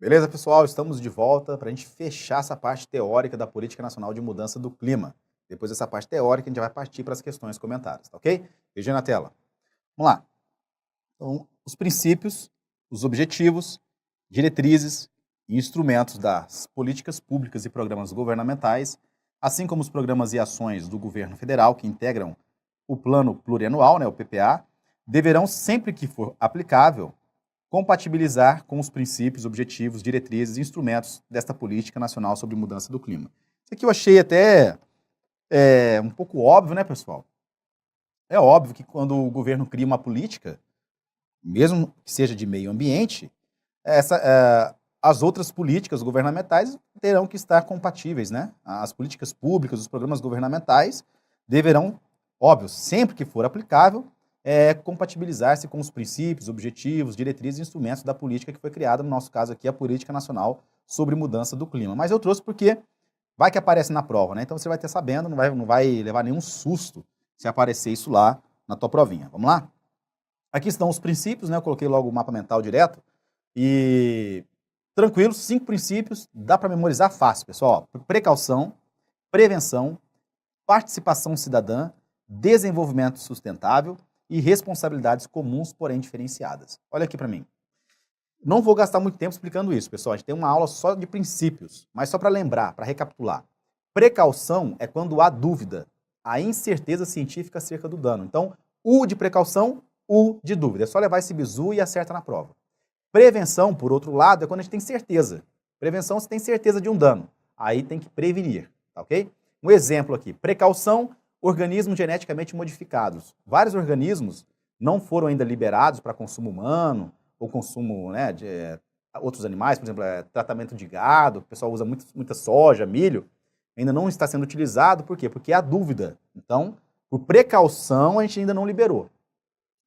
Beleza, pessoal? Estamos de volta para a gente fechar essa parte teórica da Política Nacional de Mudança do Clima. Depois dessa parte teórica, a gente vai partir para as questões comentadas, tá ok? Veja na tela. Vamos lá. Então, os princípios, os objetivos, diretrizes e instrumentos das políticas públicas e programas governamentais, assim como os programas e ações do governo federal que integram o Plano Plurianual, o PPA, deverão, sempre que for aplicável, compatibilizar com os princípios, objetivos, diretrizes e instrumentos desta política nacional sobre mudança do clima. Isso aqui eu achei até um pouco óbvio, né, pessoal? É óbvio que quando o governo cria uma política, mesmo que seja de meio ambiente, as outras políticas governamentais terão que estar compatíveis, né? As políticas públicas, os programas governamentais deverão, óbvio, sempre que for aplicável, compatibilizar-se com os princípios, objetivos, diretrizes e instrumentos da política que foi criada, no nosso caso aqui, a Política Nacional sobre Mudança do Clima. Mas eu trouxe porque vai que aparece na prova, né? Então você vai ter sabendo, não vai levar nenhum susto se aparecer isso lá na tua provinha. Vamos lá? Aqui estão os princípios, né? Eu coloquei logo o mapa mental direto. E tranquilo, 5 princípios, dá para memorizar fácil, pessoal. Precaução, prevenção, participação cidadã, desenvolvimento sustentável e responsabilidades comuns, porém diferenciadas. Olha aqui para mim. Não vou gastar muito tempo explicando isso, pessoal. A gente tem uma aula só de princípios, mas só para lembrar, para recapitular. Precaução é quando há dúvida, há incerteza científica acerca do dano. Então, U de precaução, U de dúvida. É só levar esse bizu e acerta na prova. Prevenção, por outro lado, é quando a gente tem certeza. Prevenção, você tem certeza de um dano. Aí tem que prevenir, tá ok? Um exemplo aqui. Precaução, organismos geneticamente modificados. Vários organismos não foram ainda liberados para consumo humano, ou consumo, né, de outros animais, por exemplo, tratamento de gado, o pessoal usa muita soja, milho, ainda não está sendo utilizado, por quê? Porque há dúvida. Então, por precaução, a gente ainda não liberou.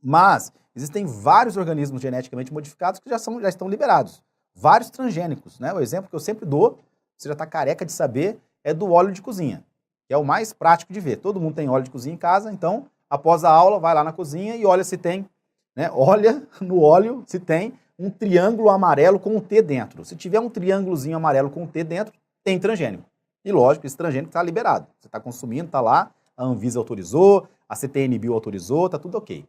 Mas existem vários organismos geneticamente modificados que já estão liberados. Vários transgênicos, né? O exemplo que eu sempre dou, você já está careca de saber, é do óleo de cozinha, que é o mais prático de ver. Todo mundo tem óleo de cozinha em casa, então, após a aula, vai lá na cozinha e olha se tem, né? Olha no óleo se tem um triângulo amarelo com um T dentro. Se tiver um triângulozinho amarelo com um T dentro, tem transgênico. E lógico, esse transgênico está liberado. Você está consumindo, está lá, a Anvisa autorizou, a CTNBio autorizou, está tudo ok.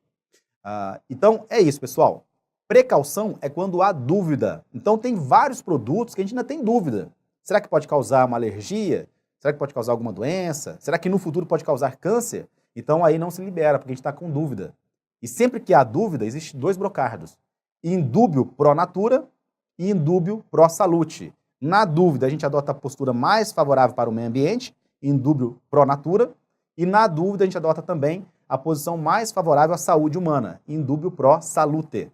Então, é isso, pessoal. Precaução é quando há dúvida. Então, tem vários produtos que a gente ainda tem dúvida. Será que pode causar uma alergia? Será que pode causar alguma doença? Será que no futuro pode causar câncer? Então, aí não se libera, porque a gente está com dúvida. E sempre que há dúvida, existem 2 brocardos. Indúbio pro natura e indúbio pro salute. Na dúvida, a gente adota a postura mais favorável para o meio ambiente, indúbio pro natura, e na dúvida, a gente adota também a posição mais favorável à saúde humana, indúbio pro salute.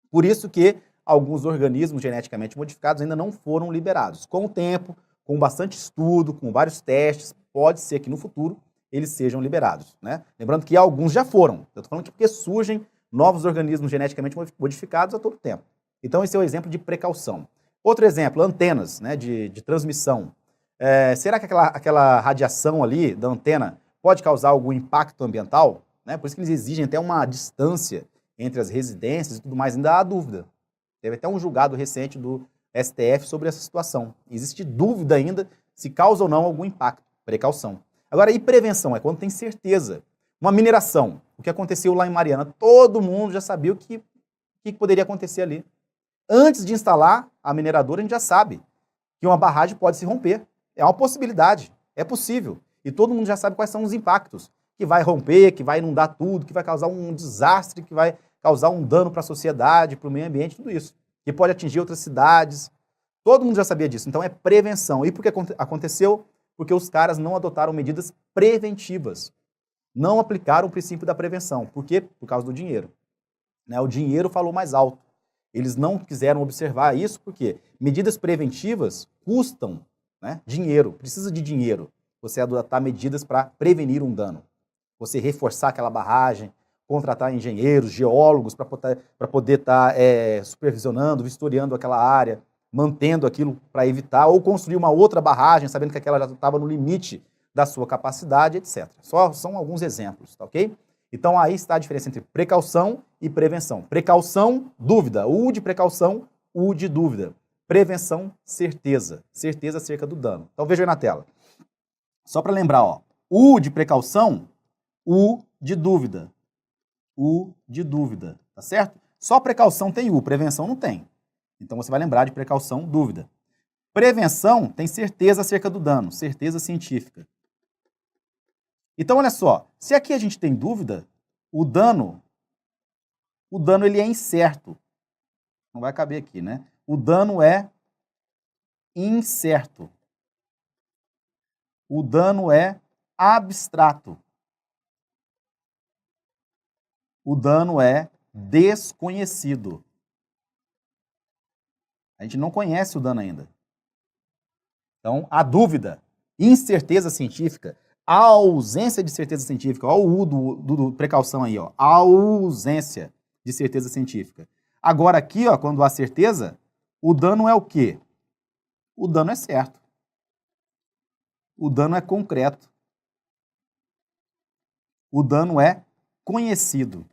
Por isso que alguns organismos geneticamente modificados ainda não foram liberados. Com o tempo, com bastante estudo, com vários testes, pode ser que no futuro eles sejam liberados, né? Lembrando que alguns já foram. Eu estou falando que porque surgem novos organismos geneticamente modificados a todo tempo. Então esse é o exemplo de precaução. Outro exemplo, antenas, né, de transmissão. Será que aquela radiação ali da antena pode causar algum impacto ambiental? Né? Por isso que eles exigem até uma distância entre as residências e tudo mais. Ainda há dúvida. Teve até um julgado recente do STF sobre essa situação. Existe dúvida ainda se causa ou não algum impacto. Precaução. Agora, e prevenção? É quando tem certeza. Uma mineração. O que aconteceu lá em Mariana, todo mundo já sabia o que poderia acontecer ali. Antes de instalar a mineradora, a gente já sabe que uma barragem pode se romper. É uma possibilidade. É possível. E todo mundo já sabe quais são os impactos. Que vai romper, que vai inundar tudo, que vai causar um desastre, que vai causar um dano para a sociedade, para o meio ambiente, tudo isso. Que pode atingir outras cidades. Todo mundo já sabia disso. Então é prevenção. E por que aconteceu? Porque os caras não adotaram medidas preventivas. Não aplicaram o princípio da prevenção. Por quê? Por causa do dinheiro. Né? O dinheiro falou mais alto. Eles não quiseram observar isso porque medidas preventivas custam, né, dinheiro. Precisa de dinheiro. Você adotar medidas para prevenir um dano. Você reforçar aquela barragem, contratar engenheiros, geólogos para poder estar supervisionando, vistoriando aquela área, mantendo aquilo para evitar, ou construir uma outra barragem, sabendo que aquela já estava no limite da sua capacidade, etc. São alguns exemplos, tá ok? Então aí está a diferença entre precaução e prevenção. Precaução, dúvida. U de precaução, U de dúvida. Prevenção, certeza. Certeza acerca do dano. Então veja aí na tela. Só para lembrar, ó, U de precaução, U de dúvida. U de dúvida, tá certo? Só precaução tem U, prevenção não tem. Então você vai lembrar de precaução, dúvida. Prevenção tem certeza acerca do dano, certeza científica. Então olha só, se aqui a gente tem dúvida, o dano ele é incerto. Não vai caber aqui, né? O dano é incerto. O dano é abstrato. O dano é desconhecido. A gente não conhece o dano ainda. Então, a dúvida, incerteza científica, a ausência de certeza científica, olha o U do precaução aí, ó, a ausência de certeza científica. Agora aqui, ó, quando há certeza, o dano é o quê? O dano é certo. O dano é concreto. O dano é conhecido.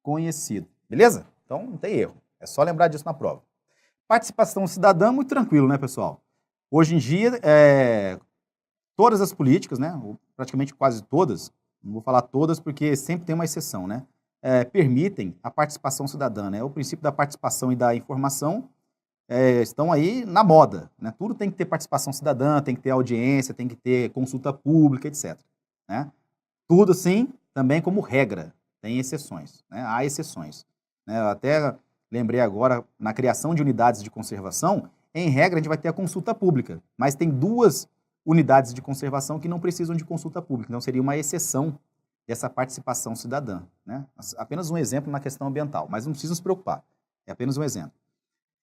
Conhecido. Beleza? Então não tem erro. É só lembrar disso na prova. Participação cidadã, muito tranquilo, né, pessoal? Hoje em dia, todas as políticas, né, praticamente quase todas, não vou falar todas porque sempre tem uma exceção, né, permitem a participação cidadã, né? O princípio da participação e da informação estão aí na moda, né? Tudo tem que ter participação cidadã, tem que ter audiência, tem que ter consulta pública, etc. Né? Tudo assim, também como regra, tem exceções, né? Há exceções. Né? Eu até lembrei agora, na criação de unidades de conservação, em regra a gente vai ter a consulta pública, mas tem 2 unidades de conservação que não precisam de consulta pública, então seria uma exceção dessa participação cidadã. Né? Apenas um exemplo na questão ambiental, mas não precisa se preocupar, é apenas um exemplo.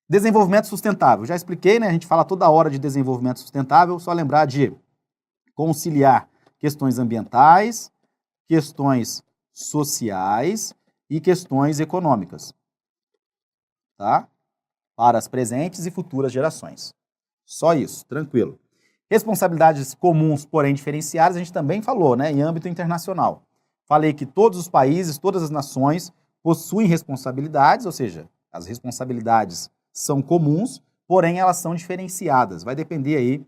Desenvolvimento sustentável, já expliquei, né? A gente fala toda hora de desenvolvimento sustentável, só lembrar de conciliar questões ambientais, questões sociais e questões econômicas, tá? Para as presentes e futuras gerações. Só isso, tranquilo. Responsabilidades comuns, porém diferenciadas, a gente também falou, né? Em âmbito internacional. Falei que todos os países, todas as nações possuem responsabilidades, ou seja, as responsabilidades são comuns, porém elas são diferenciadas. Vai depender aí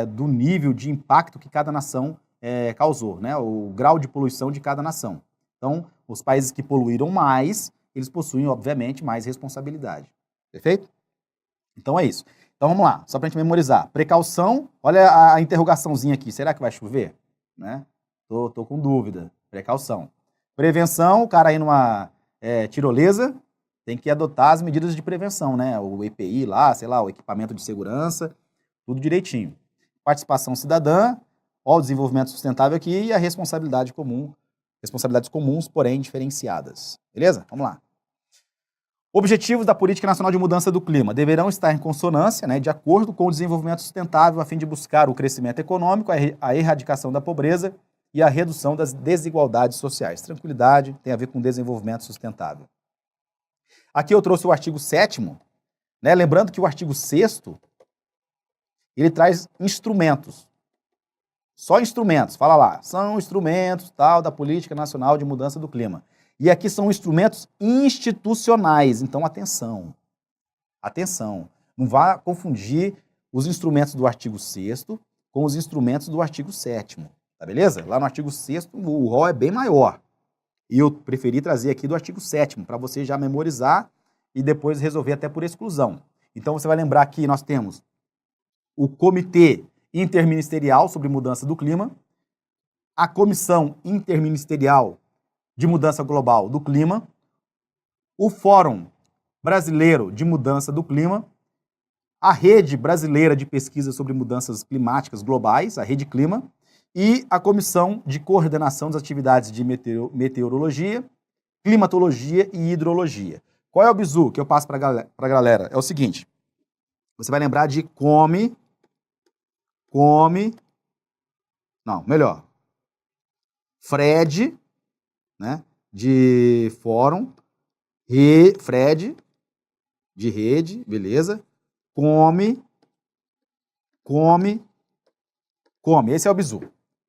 do nível de impacto que cada nação causou, né? O grau de poluição de cada nação. Então, os países que poluíram mais, eles possuem, obviamente, mais responsabilidade. Perfeito? Então é isso. Então vamos lá, só para a gente memorizar. Precaução, olha a interrogaçãozinha aqui, será que vai chover? Né? Tô com dúvida. Precaução. Prevenção, o cara aí numa tirolesa, tem que adotar as medidas de prevenção, né? O EPI lá, sei lá, o equipamento de segurança, tudo direitinho. Participação cidadã, ó, o desenvolvimento sustentável aqui e a responsabilidade comum, responsabilidades comuns, porém diferenciadas. Beleza? Vamos lá. Objetivos da Política Nacional de Mudança do Clima deverão estar em consonância, né, de acordo com o desenvolvimento sustentável, a fim de buscar o crescimento econômico, a erradicação da pobreza e a redução das desigualdades sociais. Tranquilidade tem a ver com desenvolvimento sustentável. Aqui eu trouxe o artigo 7º, né, lembrando que o artigo 6º, ele traz instrumentos. Só instrumentos, fala lá, são instrumentos tal da Política Nacional de Mudança do Clima. E aqui são instrumentos institucionais, então atenção. Atenção, não vá confundir os instrumentos do artigo 6º com os instrumentos do artigo 7º, tá beleza? Lá no artigo 6º o rol é bem maior. E eu preferi trazer aqui do artigo 7º, para você já memorizar e depois resolver até por exclusão. Então você vai lembrar que nós temos o Comitê Interministerial sobre Mudança do Clima, a Comissão Interministerial de Mudança Global do Clima, o Fórum Brasileiro de Mudança do Clima, a Rede Brasileira de Pesquisa sobre Mudanças Climáticas Globais, a Rede Clima, e a Comissão de Coordenação das Atividades de Meteorologia, Climatologia e Hidrologia. Qual é o bizu que eu passo para a galera? É o seguinte, você vai lembrar de Fred, né, de fórum, Fred, de rede, beleza? Come. Esse é o bizu.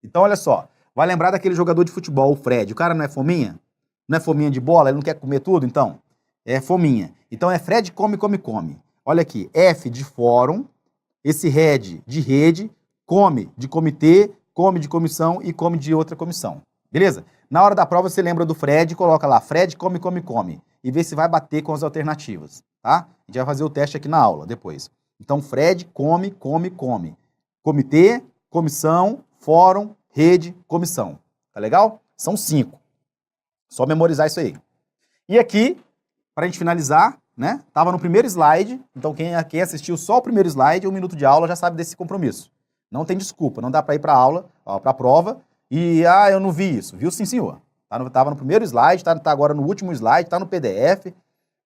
Então, olha só, vai lembrar daquele jogador de futebol, o Fred. O cara não é fominha? Não é fominha de bola? Ele não quer comer tudo? Então, é fominha. Então, é Fred come. Olha aqui, F de fórum, esse RED de rede, COME de comitê, COME de comissão e COME de outra comissão. Beleza? Na hora da prova você lembra do Fred, coloca lá, Fred, come, come, come, e vê se vai bater com as alternativas, tá? A gente vai fazer o teste aqui na aula depois. Então, Fred, come, come, come. Comitê, comissão, fórum, rede, comissão. Tá legal? São 5. Só memorizar isso aí. E aqui, para a gente finalizar, né? Tava no primeiro slide, então quem assistiu só o primeiro slide, 1 minuto de aula, já sabe desse compromisso. Não tem desculpa, não dá para ir para aula, para a prova, e eu não vi isso. Viu sim, senhor. Tava no primeiro slide, tá agora no último slide, tá no PDF.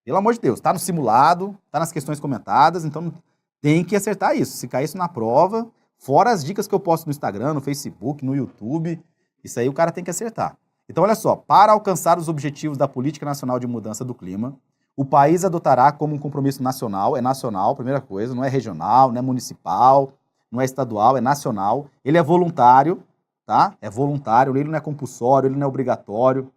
Pelo amor de Deus, tá no simulado, tá nas questões comentadas, então tem que acertar isso. Se cair isso na prova, fora as dicas que eu posto no Instagram, no Facebook, no YouTube, isso aí o cara tem que acertar. Então, olha só, para alcançar os objetivos da Política Nacional de Mudança do Clima, o país adotará como um compromisso nacional, é nacional, primeira coisa, não é regional, não é municipal, não é estadual, é nacional. Ele é voluntário, tá? É voluntário, ele não é compulsório, ele não é obrigatório,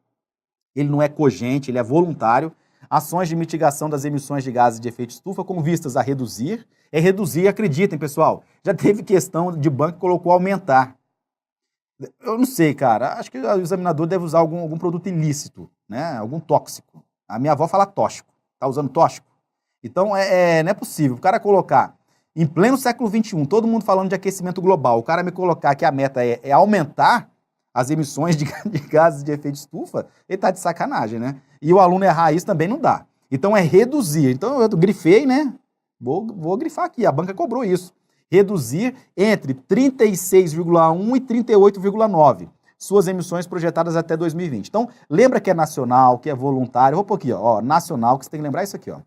ele não é cogente, ele é voluntário. Ações de mitigação das emissões de gases de efeito estufa com vistas a reduzir. É reduzir, acreditem, pessoal. Já teve questão de banco que colocou aumentar. Eu não sei, cara. Acho que o examinador deve usar algum produto ilícito, né? Algum tóxico. A minha avó fala tóxico. Tá usando tóxico? Então, não é possível. O cara colocar, em pleno século XXI, todo mundo falando de aquecimento global, o cara me colocar que a meta é aumentar as emissões de gases de efeito estufa, ele tá de sacanagem, né? E o aluno errar isso também não dá. Então, é reduzir. Então, eu grifei, né? Vou grifar aqui. A banca cobrou isso. Reduzir entre 36,1 e 38,9 suas emissões projetadas até 2020. Então, lembra que é nacional, que é voluntário. Vou pôr aqui, ó, nacional, que você tem que lembrar isso aqui, ó.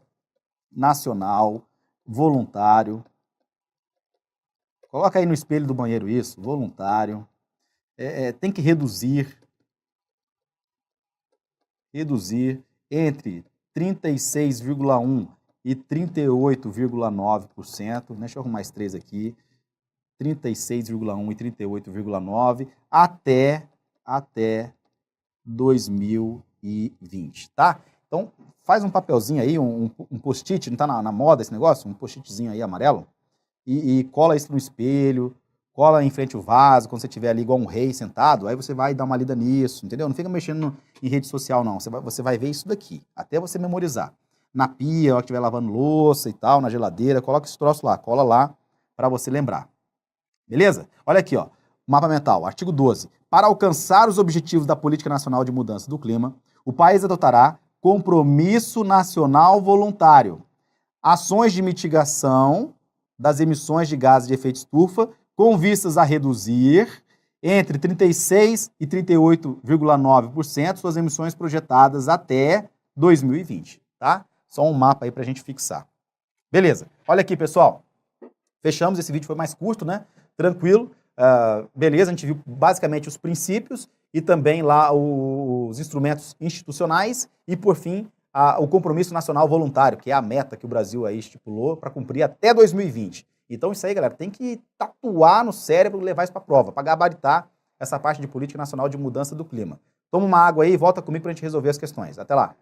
Nacional, voluntário. Coloca aí no espelho do banheiro isso, voluntário. Tem que reduzir entre 36,1 e 38,9%. Deixa eu arrumar mais 3 aqui. 36,1 e 38,9 até 2020, tá? Então, faz um papelzinho aí, um post-it, não tá na moda esse negócio? Um post-itzinho aí amarelo e cola isso no espelho, cola em frente ao vaso, quando você estiver ali igual um rei sentado, aí você vai dar uma lida nisso, entendeu? Não fica mexendo em rede social, não. Você vai ver isso daqui, até você memorizar. Na pia, na hora que estiver lavando louça e tal, na geladeira, coloca esse troço lá, cola lá para você lembrar. Beleza? Olha aqui, ó, mapa mental, artigo 12. Para alcançar os objetivos da Política Nacional de Mudança do Clima, o país adotará compromisso nacional voluntário, ações de mitigação das emissões de gases de efeito estufa com vistas a reduzir entre 36% e 38,9% suas emissões projetadas até 2020, tá? Só um mapa aí pra gente fixar. Beleza, olha aqui, pessoal. Fechamos, esse vídeo foi mais curto, né? Tranquilo. Beleza, a gente viu basicamente os princípios e também lá os instrumentos institucionais e, por fim, o compromisso nacional voluntário, que é a meta que o Brasil aí estipulou para cumprir até 2020. Então isso aí, galera, tem que tatuar no cérebro e levar isso para a prova, para gabaritar essa parte de Política Nacional de Mudança do Clima. Toma uma água aí e volta comigo para a gente resolver as questões. Até lá!